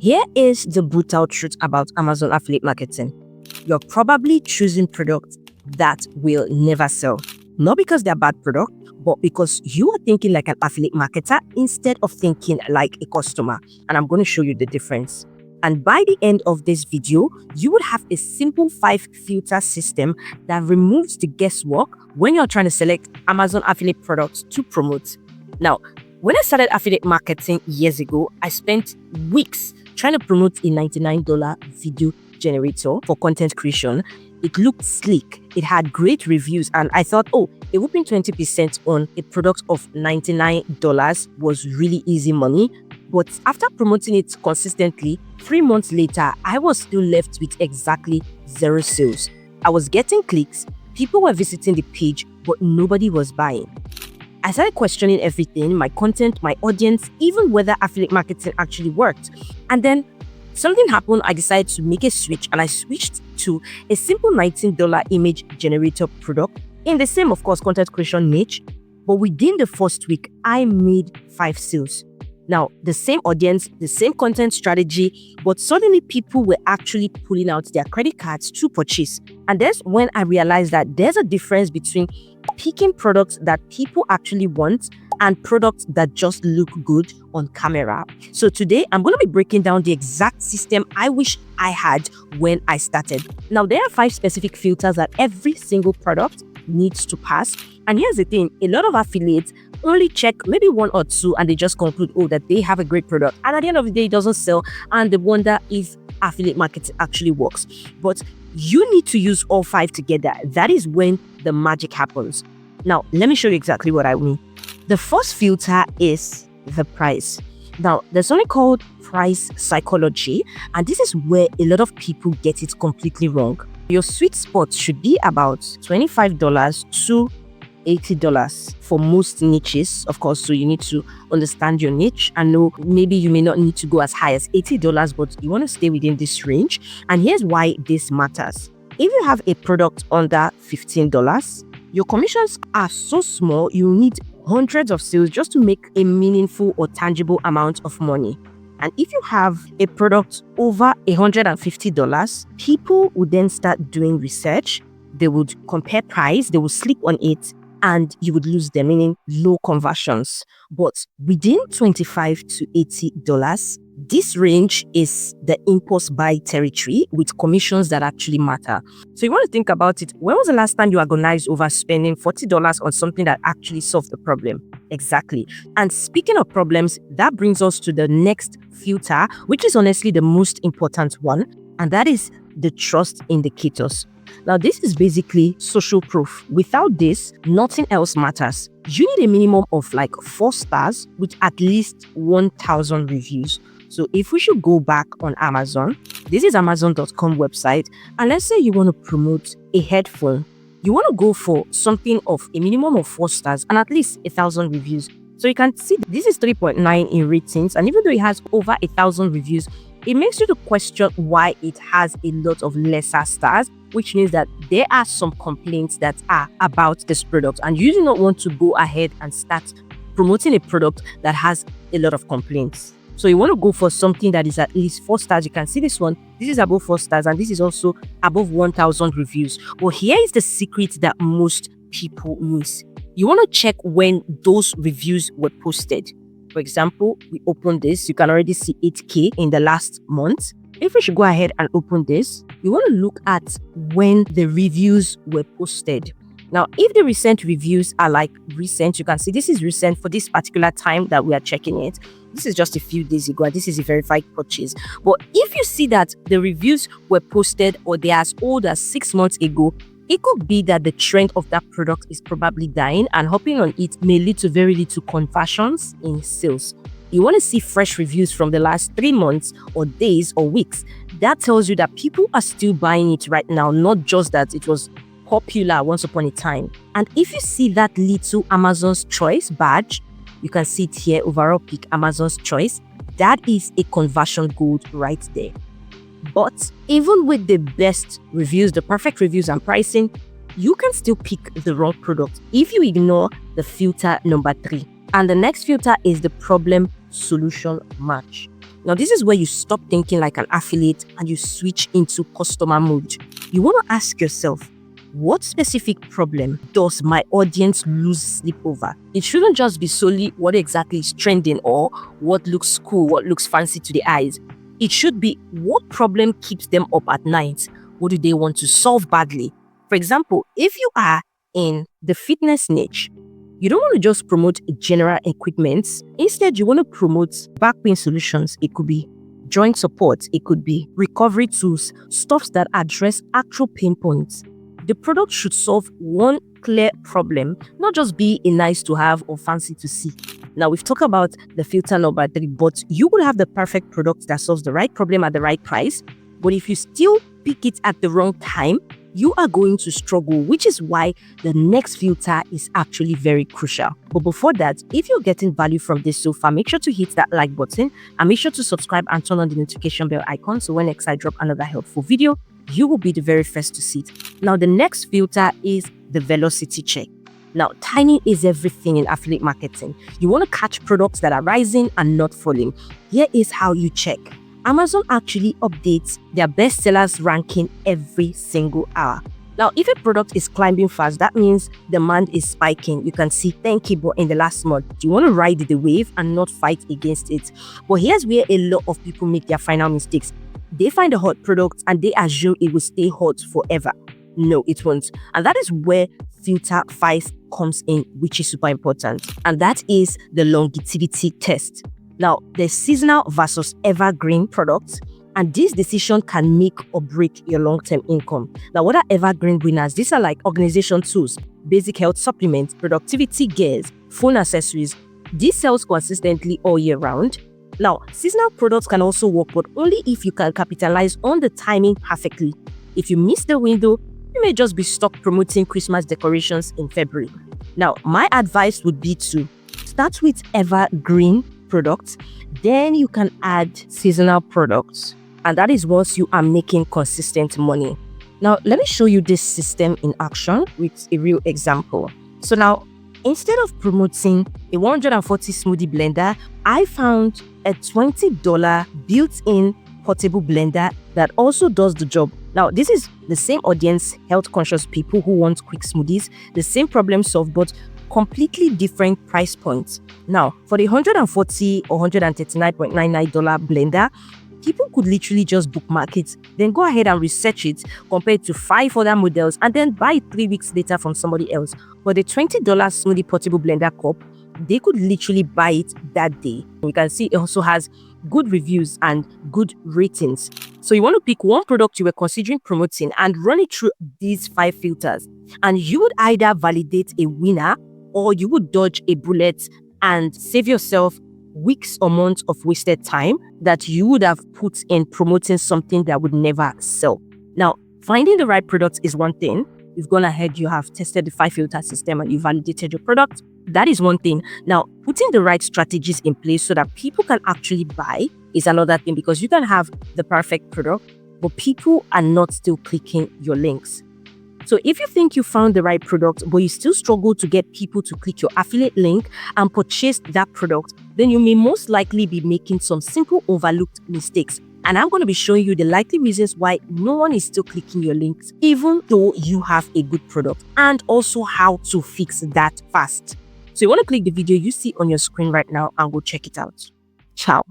Here is the brutal truth about Amazon affiliate marketing. You're probably choosing products that will never sell. Not because they're bad products, but because you are thinking like an affiliate marketer instead of thinking like a customer. And I'm going to show you the difference. And by the end of this video, you would have a simple 5-filter system that removes the guesswork when you're trying to select Amazon affiliate products to promote. Now, when I started affiliate marketing years ago, I spent weeks trying to promote a $99 video generator for content creation. It looked sleek, it had great reviews, and I thought, oh, a whopping 20% on a product of $99 was really easy money. But after promoting it consistently, 3 months later, I was still left with exactly 0 sales. I was getting clicks, people were visiting the page, but nobody was buying. I started questioning everything, my content, my audience, even whether affiliate marketing actually worked. And then something happened. I decided to make a switch, and I switched to a simple $19 image generator product in the same, of course, content creation niche. But within the first week, I made 5 sales. Now, the same audience, the same content strategy, but suddenly people were actually pulling out their credit cards to purchase. And that's when I realized that there's a difference between picking products that people actually want and products that just look good on camera. So today, I'm going to be breaking down the exact system I wish I had when I started. Now, there are 5 specific filters that every single product needs to pass. And here's the thing, a lot of affiliates only check maybe 1 or 2 and they just conclude, oh, that they have a great product. And at the end of the day, it doesn't sell. And they wonder if affiliate marketing actually works. But you need to use all 5 together. That is when the magic happens. Now, let me show you exactly what I mean. The first filter is the price. Now, there's something called price psychology, and this is where a lot of people get it completely wrong. Your sweet spot should be about $25 to $80 for most niches, of course. So you need to understand your niche and know maybe you may not need to go as high as $80, but you want to stay within this range. And here's why this matters. If you have a product under $15, your commissions are so small, you need hundreds of sales just to make a meaningful or tangible amount of money. And if you have a product over $150, people would then start doing research. They would compare price, they would sleep on it, and you would lose them, meaning low conversions. But within $25 to $80, this range is the impulse buy territory with commissions that actually matter. So you want to think about it. When was the last time you agonized over spending $40 on something that actually solved the problem? Exactly. And speaking of problems, that brings us to the next filter, which is honestly the most important one, and that is the trust indicators. Now, this is basically social proof. Without this, nothing else matters. You need a minimum of like 4 stars with at least 1,000 reviews. So if we should go back on Amazon, this is Amazon.com website, and let's say you want to promote a headphone. You want to go for something of a minimum of 4 stars and at least 1,000 reviews. So you can see this is 3.9 in ratings, and even though it has over 1,000 reviews, it makes you to question why it has a lot of lesser stars, which means that there are some complaints that are about this product, and you do not want to go ahead and start promoting a product that has a lot of complaints. So you want to go for something that is at least 4 stars. You can see this one. This is above 4 stars, and this is also above 1,000 reviews. Well, here is the secret that most people miss. You want to check when those reviews were posted. For example, we open this. You can already see 8K in the last month. If we should go ahead and open this, you want to look at when the reviews were posted. Now, if the recent reviews are like recent, you can see this is recent for this particular time that we are checking it. This is just a few days ago, and this is a verified purchase. But if you see that the reviews were posted or they're as old as 6 months ago, it could be that the trend of that product is probably dying, and hopping on it may lead to very little conversions in sales. You want to see fresh reviews from the last 3 months or days or weeks. That tells you that people are still buying it right now, not just that it was popular once upon a time. And if you see that little Amazon's Choice badge, you can see it here, overall pick Amazon's Choice. That is a conversion gold right there. But even with the best reviews, the perfect reviews and pricing, you can still pick the wrong product if you ignore the filter number 3. And the next filter is the problem solution match. Now, this is where you stop thinking like an affiliate and you switch into customer mode. You want to ask yourself, what specific problem does my audience lose sleep over? It shouldn't just be solely what exactly is trending or what looks cool, what looks fancy to the eyes. It should be what problem keeps them up at night. What do they want to solve badly? For example, if you are in the fitness niche, you don't want to just promote general equipment. Instead, you want to promote back pain solutions. It could be joint support. It could be recovery tools, stuffs that address actual pain points. The product should solve one clear problem, not just be a nice to have or fancy to see. Now, we've talked about the filter number 3, but you will have the perfect product that solves the right problem at the right price. But if you still pick it at the wrong time, you are going to struggle, which is why the next filter is actually very crucial. But before that, if you're getting value from this so far, make sure to hit that like button and make sure to subscribe and turn on the notification bell icon so when next I drop another helpful video, you will be the very first to see it. Now, the next filter is the velocity check. Now, timing is everything in affiliate marketing. You want to catch products that are rising and not falling. Here is how you check. Amazon actually updates their bestsellers ranking every single hour. Now, if a product is climbing fast, that means demand is spiking. You can see thank you, but in the last month, you want to ride the wave and not fight against it. But here's where a lot of people make their final mistakes. They find a hot product and they assume it will stay hot forever. No, it won't. And that is where filter 5 comes in, which is super important. And that is the longevity test. Now, there's seasonal versus evergreen products, and this decision can make or break your long-term income. Now, what are evergreen winners? These are like organization tools, basic health supplements, productivity gears, phone accessories. This sells consistently all year round. Now, seasonal products can also work, but only if you can capitalize on the timing perfectly. If you miss the window, you may just be stuck promoting Christmas decorations in February. Now, my advice would be to start with evergreen products, then you can add seasonal products, and that is once you are making consistent money. Now, let me show you this system in action with a real example. So now, instead of promoting a 140 smoothie blender, I found a $20 built-in portable blender that also does the job. Now, this is the same audience, health-conscious people who want quick smoothies, the same problem solved, but completely different price points. Now, for the $140 or $139.99 blender, people could literally just bookmark it, then go ahead and research it compared to 5 other models and then buy it 3 weeks later from somebody else. For the $20 smoothie portable blender cup, they could literally buy it that day. You can see it also has good reviews and good ratings. So you want to pick one product you were considering promoting and run it through these 5 filters. And you would either validate a winner or you would dodge a bullet and save yourself weeks or months of wasted time that you would have put in promoting something that would never sell. Now, finding the right product is one thing. You've gone ahead, you have tested the 5 filter system and you validated your product. That is one thing. Now, putting the right strategies in place so that people can actually buy is another thing, because you can have the perfect product, but people are not still clicking your links. So if you think you found the right product, but you still struggle to get people to click your affiliate link and purchase that product, then you may most likely be making some simple overlooked mistakes. And I'm going to be showing you the likely reasons why no one is still clicking your links, even though you have a good product, and also how to fix that fast. So you want to click the video you see on your screen right now and go check it out. Ciao.